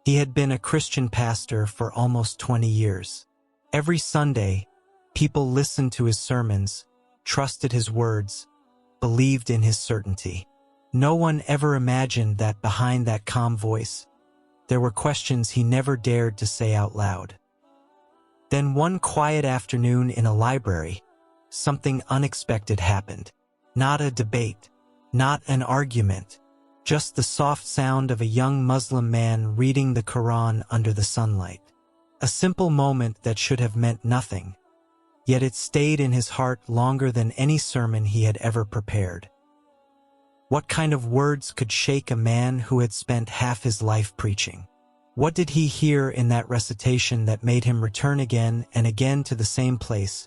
He had been a Christian pastor for almost 20 years. Every Sunday, people listened to his sermons, trusted his words, believed in his certainty. No one ever imagined that behind that calm voice, there were questions he never dared to say out loud. Then one quiet afternoon in a library, something unexpected happened. Not a debate, not an argument, just the soft sound of a young Muslim man reading the Quran under the sunlight. A simple moment that should have meant nothing, yet it stayed in his heart longer than any sermon he had ever prepared. What kind of words could shake a man who had spent half his life preaching? What did he hear in that recitation that made him return again and again to the same place,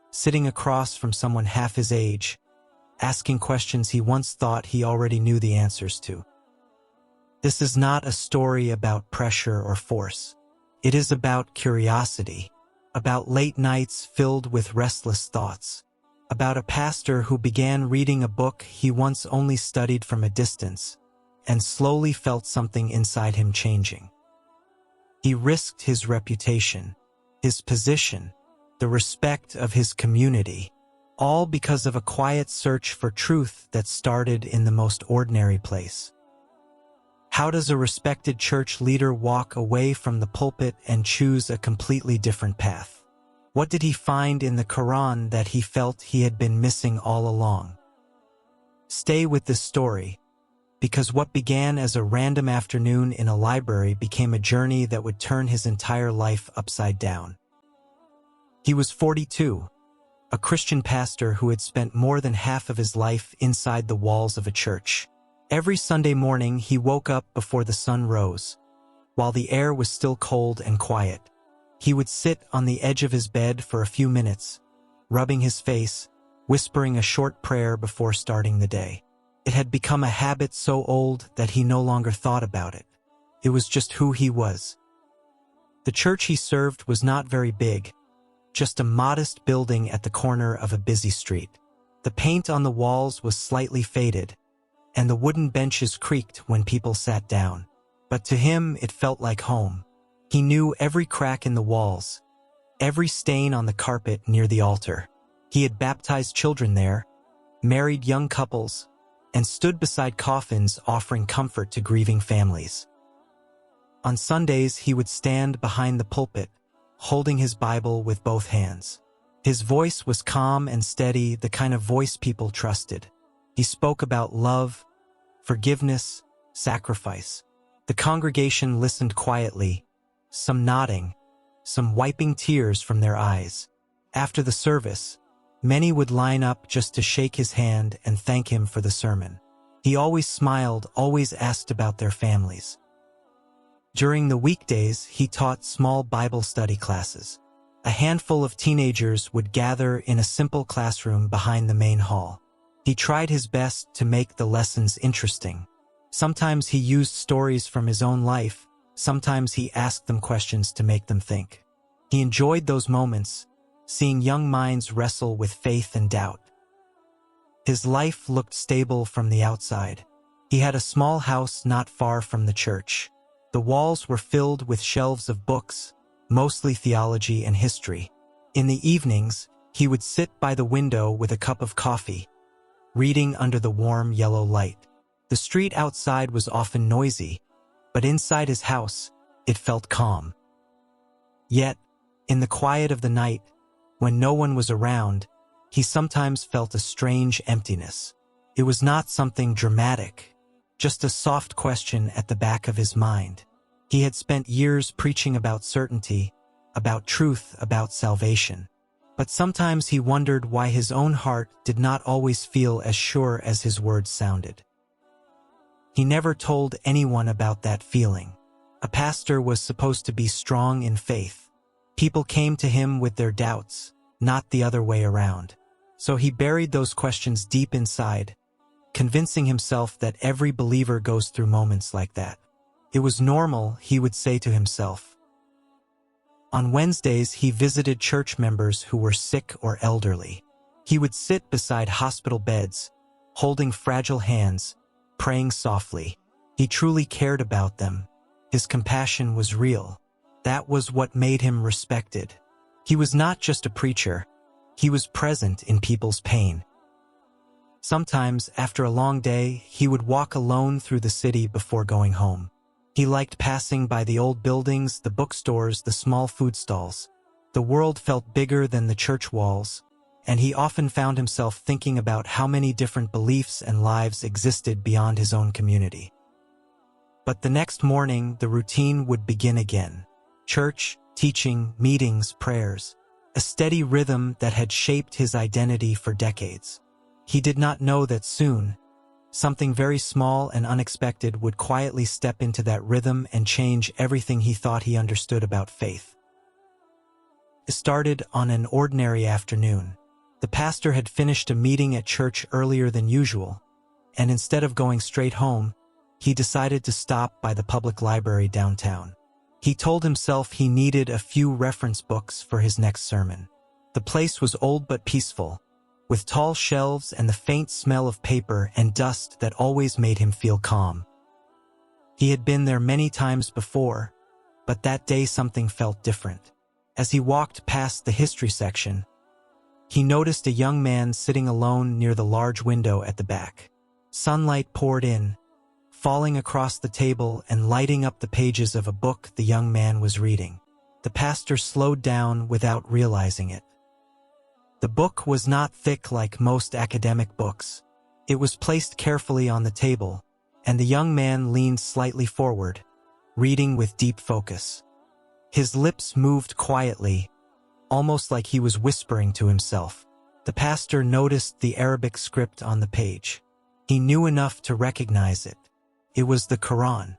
sitting across from someone half his age, asking questions he once thought he already knew the answers to? This is not a story about pressure or force. It is about curiosity, about late nights filled with restless thoughts, about a pastor who began reading a book he once only studied from a distance and slowly felt something inside him changing. He risked his reputation, his position, the respect of his community, all because of a quiet search for truth that started in the most ordinary place. How does a respected church leader walk away from the pulpit and choose a completely different path? What did he find in the Quran that he felt he had been missing all along? Stay with this story, because what began as a random afternoon in a library became a journey that would turn his entire life upside down. He was 42, a Christian pastor who had spent more than half of his life inside the walls of a church. Every Sunday morning he woke up before the sun rose, while the air was still cold and quiet. He would sit on the edge of his bed for a few minutes, rubbing his face, whispering a short prayer before starting the day. It had become a habit so old that he no longer thought about it. It was just who he was. The church he served was not very big, just a modest building at the corner of a busy street. The paint on the walls was slightly faded, and the wooden benches creaked when people sat down. But to him it felt like home. He knew every crack in the walls, every stain on the carpet near the altar. He had baptized children there, married young couples, and stood beside coffins offering comfort to grieving families. On Sundays he would stand behind the pulpit, holding his Bible with both hands. His voice was calm and steady, the kind of voice people trusted. He spoke about love, forgiveness, sacrifice. The congregation listened quietly, some nodding, some wiping tears from their eyes. After the service, many would line up just to shake his hand and thank him for the sermon. He always smiled, always asked about their families. During the weekdays, he taught small Bible study classes. A handful of teenagers would gather in a simple classroom behind the main hall. He tried his best to make the lessons interesting. Sometimes he used stories from his own life, sometimes he asked them questions to make them think. He enjoyed those moments, seeing young minds wrestle with faith and doubt. His life looked stable from the outside. He had a small house not far from the church. The walls were filled with shelves of books, mostly theology and history. In the evenings, he would sit by the window with a cup of coffee, reading under the warm yellow light. The street outside was often noisy, but inside his house, it felt calm. Yet, in the quiet of the night, when no one was around, he sometimes felt a strange emptiness. It was not something dramatic, just a soft question at the back of his mind. He had spent years preaching about certainty, about truth, about salvation. But sometimes he wondered why his own heart did not always feel as sure as his words sounded. He never told anyone about that feeling. A pastor was supposed to be strong in faith. People came to him with their doubts, not the other way around. So he buried those questions deep inside, convincing himself that every believer goes through moments like that. It was normal, he would say to himself. On Wednesdays, he visited church members who were sick or elderly. He would sit beside hospital beds, holding fragile hands, praying softly. He truly cared about them, His compassion was real. That was what made him respected. He was not just a preacher. He was present in people's pain. Sometimes, after a long day, he would walk alone through the city before going home. He liked passing by the old buildings, the bookstores, the small food stalls. The world felt bigger than the church walls, and he often found himself thinking about how many different beliefs and lives existed beyond his own community. But the next morning, the routine would begin again. Church, teaching, meetings, prayers. A steady rhythm that had shaped his identity for decades. He did not know that soon, something very small and unexpected would quietly step into that rhythm and change everything he thought he understood about faith. It started on an ordinary afternoon. The pastor had finished a meeting at church earlier than usual, and instead of going straight home, he decided to stop by the public library downtown. He told himself he needed a few reference books for his next sermon. The place was old but peaceful, with tall shelves and the faint smell of paper and dust that always made him feel calm. He had been there many times before, but that day something felt different. As he walked past the history section, he noticed a young man sitting alone near the large window at the back. Sunlight poured in, falling across the table and lighting up the pages of a book the young man was reading. The pastor slowed down without realizing it. The book was not thick like most academic books. It was placed carefully on the table, and the young man leaned slightly forward, reading with deep focus. His lips moved quietly, almost like he was whispering to himself. The pastor noticed the Arabic script on the page. He knew enough to recognize it. It was the Quran.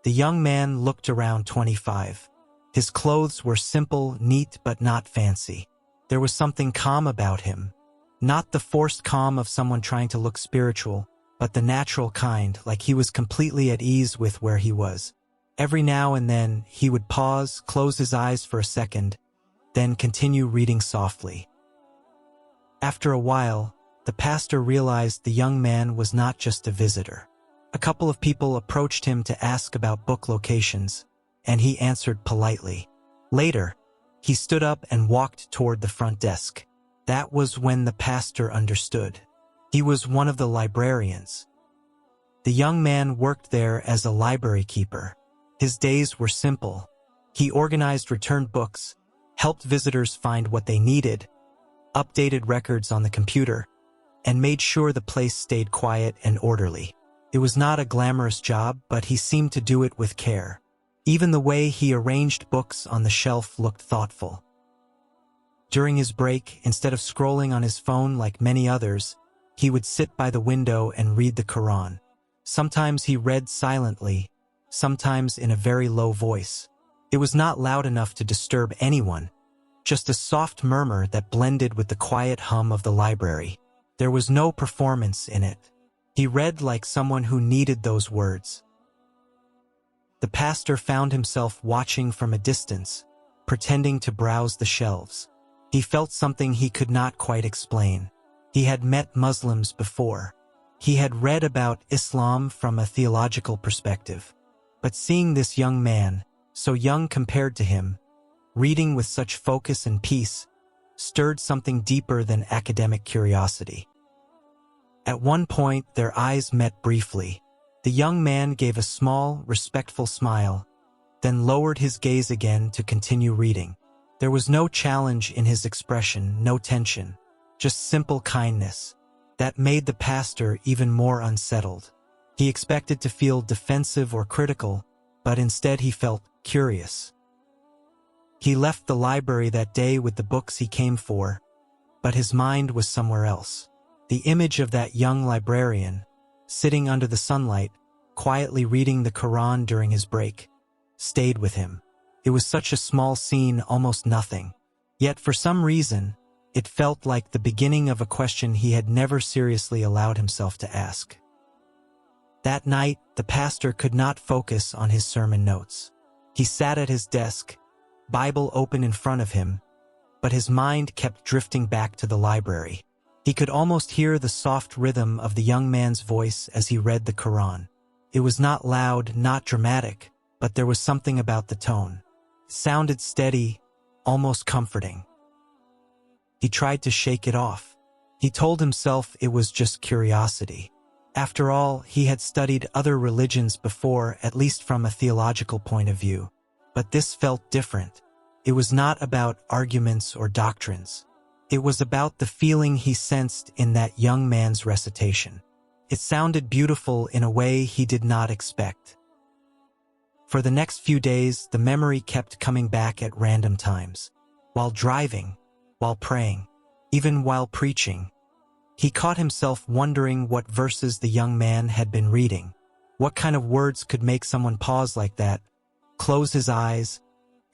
The young man looked around 25. His clothes were simple, neat, but not fancy. There was something calm about him. Not the forced calm of someone trying to look spiritual, but the natural kind, like he was completely at ease with where he was. Every now and then, he would pause, close his eyes for a second, then continue reading softly. After a while, the pastor realized the young man was not just a visitor. A couple of people approached him to ask about book locations, and he answered politely. Later, he stood up and walked toward the front desk. That was when the pastor understood. He was one of the librarians. The young man worked there as a library keeper. His days were simple. He organized returned books, helped visitors find what they needed, updated records on the computer, and made sure the place stayed quiet and orderly. It was not a glamorous job, but he seemed to do it with care. Even the way he arranged books on the shelf looked thoughtful. During his break, instead of scrolling on his phone like many others, he would sit by the window and read the Quran. Sometimes he read silently, sometimes in a very low voice. It was not loud enough to disturb anyone, just a soft murmur that blended with the quiet hum of the library. There was no performance in it. He read like someone who needed those words. The pastor found himself watching from a distance, pretending to browse the shelves. He felt something he could not quite explain. He had met Muslims before. He had read about Islam from a theological perspective. But seeing this young man, so young compared to him, reading with such focus and peace, stirred something deeper than academic curiosity. At one point, their eyes met briefly. The young man gave a small, respectful smile, then lowered his gaze again to continue reading. There was no challenge in his expression, no tension, just simple kindness. That made the pastor even more unsettled. He expected to feel defensive or critical, but instead he felt curious. He left the library that day with the books he came for, but his mind was somewhere else. The image of that young librarian, sitting under the sunlight, quietly reading the Quran during his break, stayed with him. It was such a small scene, almost nothing. Yet for some reason, it felt like the beginning of a question he had never seriously allowed himself to ask. That night, the pastor could not focus on his sermon notes. He sat at his desk, Bible open in front of him, but his mind kept drifting back to the library. He could almost hear the soft rhythm of the young man's voice as he read the Quran. It was not loud, not dramatic, but there was something about the tone. It sounded steady, almost comforting. He tried to shake it off. He told himself it was just curiosity. After all, he had studied other religions before, at least from a theological point of view. But this felt different. It was not about arguments or doctrines. It was about the feeling he sensed in that young man's recitation. It sounded beautiful in a way he did not expect. For the next few days, the memory kept coming back at random times. While driving, while praying, even while preaching, he caught himself wondering what verses the young man had been reading. What kind of words could make someone pause like that, close his eyes,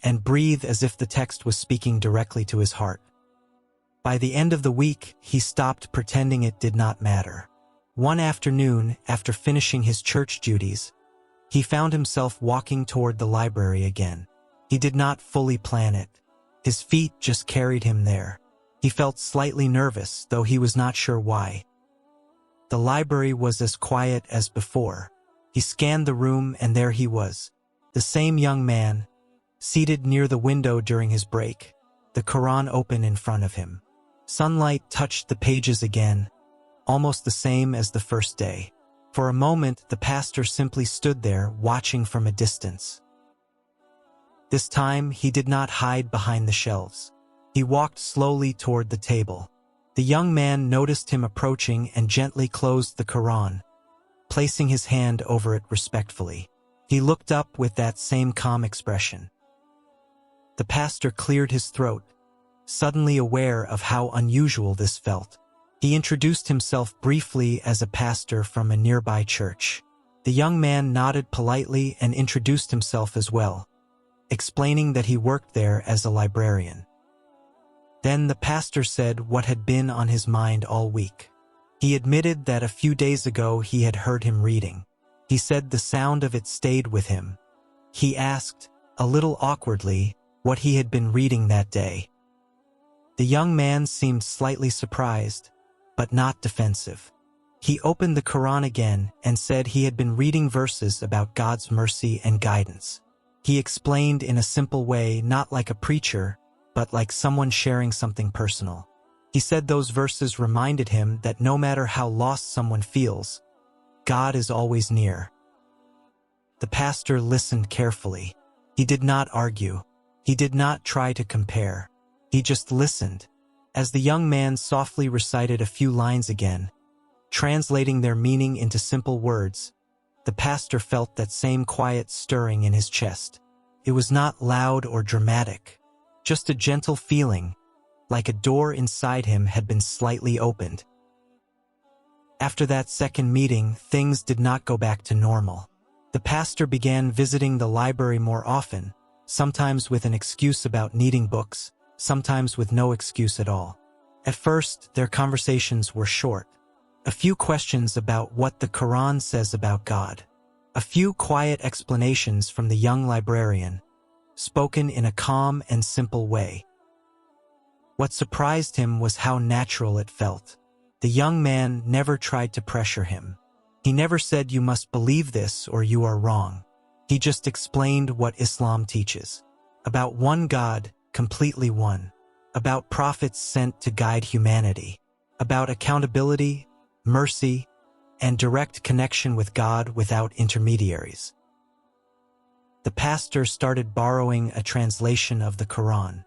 and breathe as if the text was speaking directly to his heart? By the end of the week, he stopped pretending it did not matter. One afternoon, after finishing his church duties, he found himself walking toward the library again. He did not fully plan it. His feet just carried him there. He felt slightly nervous, though he was not sure why. The library was as quiet as before. He scanned the room, and there he was, the same young man, seated near the window during his break, the Quran open in front of him. Sunlight touched the pages again, almost the same as the first day. For a moment, the pastor simply stood there, watching from a distance. This time, he did not hide behind the shelves. He walked slowly toward the table. The young man noticed him approaching and gently closed the Quran, placing his hand over it respectfully. He looked up with that same calm expression. The pastor cleared his throat, suddenly aware of how unusual this felt. He introduced himself briefly as a pastor from a nearby church. The young man nodded politely and introduced himself as well, explaining that he worked there as a librarian. Then the pastor said what had been on his mind all week. He admitted that a few days ago he had heard him reading. He said the sound of it stayed with him. He asked, a little awkwardly, what he had been reading that day. The young man seemed slightly surprised, but not defensive. He opened the Quran again and said he had been reading verses about God's mercy and guidance. He explained in a simple way, not like a preacher, but like someone sharing something personal. He said those verses reminded him that no matter how lost someone feels, God is always near. The pastor listened carefully. He did not argue. He did not try to compare. He just listened. As the young man softly recited a few lines again, translating their meaning into simple words, the pastor felt that same quiet stirring in his chest. It was not loud or dramatic, just a gentle feeling, like a door inside him had been slightly opened. After that second meeting, things did not go back to normal. The pastor began visiting the library more often, sometimes with an excuse about needing books, sometimes with no excuse at all. At first, their conversations were short. A few questions about what the Quran says about God. A few quiet explanations from the young librarian, spoken in a calm and simple way. What surprised him was how natural it felt. The young man never tried to pressure him. He never said you must believe this or you are wrong. He just explained what Islam teaches. About one God, completely one. About prophets sent to guide humanity. About accountability, mercy, and direct connection with God without intermediaries. The pastor started borrowing a translation of the Quran.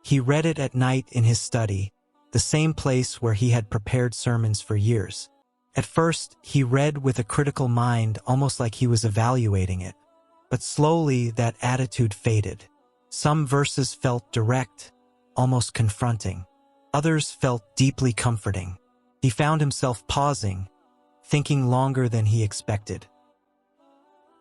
He read it at night in his study, the same place where he had prepared sermons for years. At first, he read with a critical mind, almost like he was evaluating it. But slowly, that attitude faded. Some verses felt direct, almost confronting. Others felt deeply comforting. He found himself pausing, thinking longer than he expected.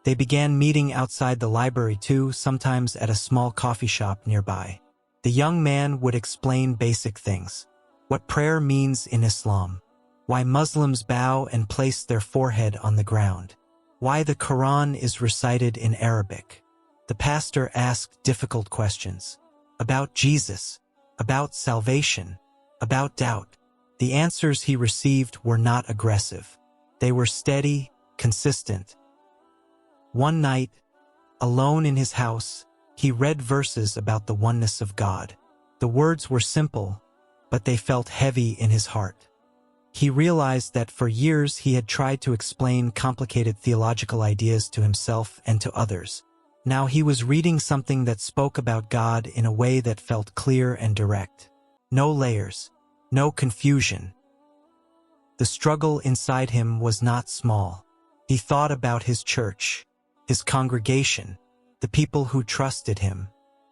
They began meeting outside the library too, sometimes at a small coffee shop nearby. The young man would explain basic things. What prayer means in Islam. Why Muslims bow and place their forehead on the ground. Why the Quran is recited in Arabic. The pastor asked difficult questions. About Jesus. About salvation. About doubt. The answers he received were not aggressive. They were steady, consistent. One night, Alone in his house, he read verses about the oneness of God. The words were simple, but they felt heavy in his heart. He realized that for years he had tried to explain complicated theological ideas to himself and to others. Now he was reading something that spoke about God in a way that felt clear and direct. No layers, no confusion. The struggle inside him was not small. He thought about his church, his congregation, the people who trusted him,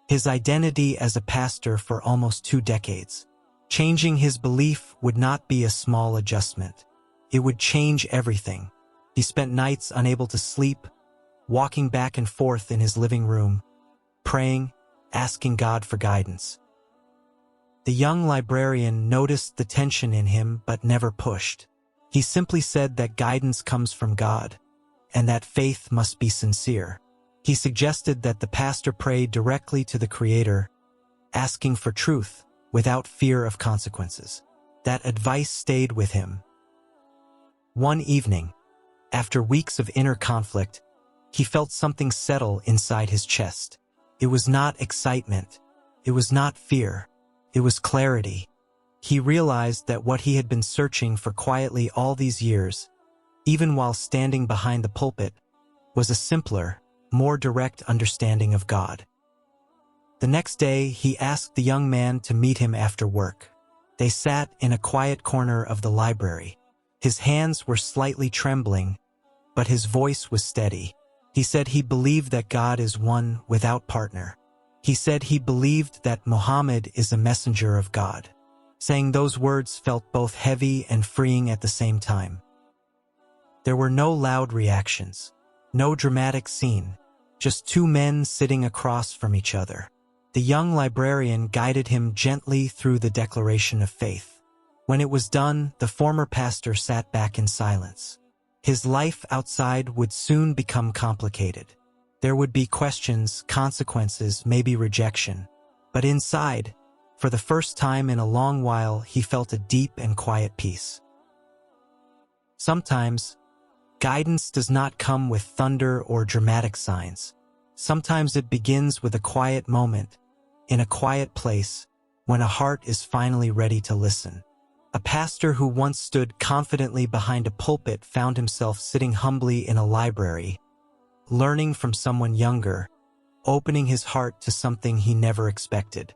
his identity as a pastor for almost 2 decades. Changing his belief would not be a small adjustment. It would change everything. He spent nights unable to sleep, walking back and forth in his living room, praying, asking God for guidance. The young librarian noticed the tension in him but never pushed. He simply said that guidance comes from God, and that faith must be sincere. He suggested that the pastor pray directly to the Creator, asking for truth without fear of consequences. That advice stayed with him. One evening, after weeks of inner conflict, he felt something settle inside his chest. It was not excitement. It was not fear. It was clarity. He realized that what he had been searching for quietly all these years, even while standing behind the pulpit, was a simpler, more direct understanding of God. The next day, he asked the young man to meet him after work. They sat in a quiet corner of the library. His hands were slightly trembling, but his voice was steady. He said he believed that God is one without partner. He said he believed that Muhammad is a messenger of God. Saying those words felt both heavy and freeing at the same time. There were no loud reactions, no dramatic scene, just 2 men sitting across from each other. The young librarian guided him gently through the declaration of faith. When it was done, the former pastor sat back in silence. His life outside would soon become complicated. There would be questions, consequences, maybe rejection. But inside, for the first time in a long while, he felt a deep and quiet peace. Sometimes, guidance does not come with thunder or dramatic signs. Sometimes it begins with a quiet moment, in a quiet place, when a heart is finally ready to listen. A pastor who once stood confidently behind a pulpit found himself sitting humbly in a library, learning from someone younger, opening his heart to something he never expected.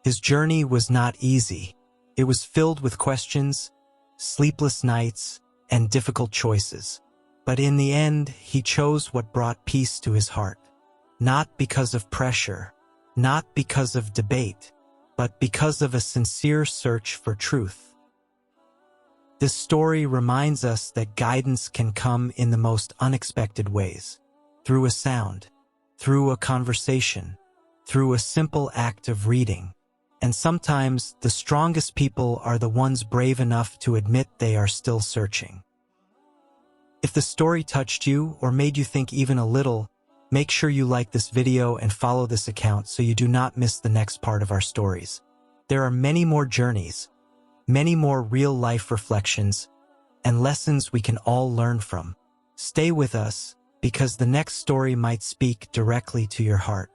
His journey was not easy. It was filled with questions, sleepless nights, and difficult choices. But in the end, he chose what brought peace to his heart. Not because of pressure, not because of debate, but because of a sincere search for truth. This story reminds us that guidance can come in the most unexpected ways. Through a sound, through a conversation, through a simple act of reading. And sometimes the strongest people are the ones brave enough to admit they are still searching. If the story touched you or made you think even a little, make sure you like this video and follow this account so you do not miss the next part of our stories. There are many more journeys, many more real-life reflections, and lessons we can all learn from. Stay with us, because the next story might speak directly to your heart.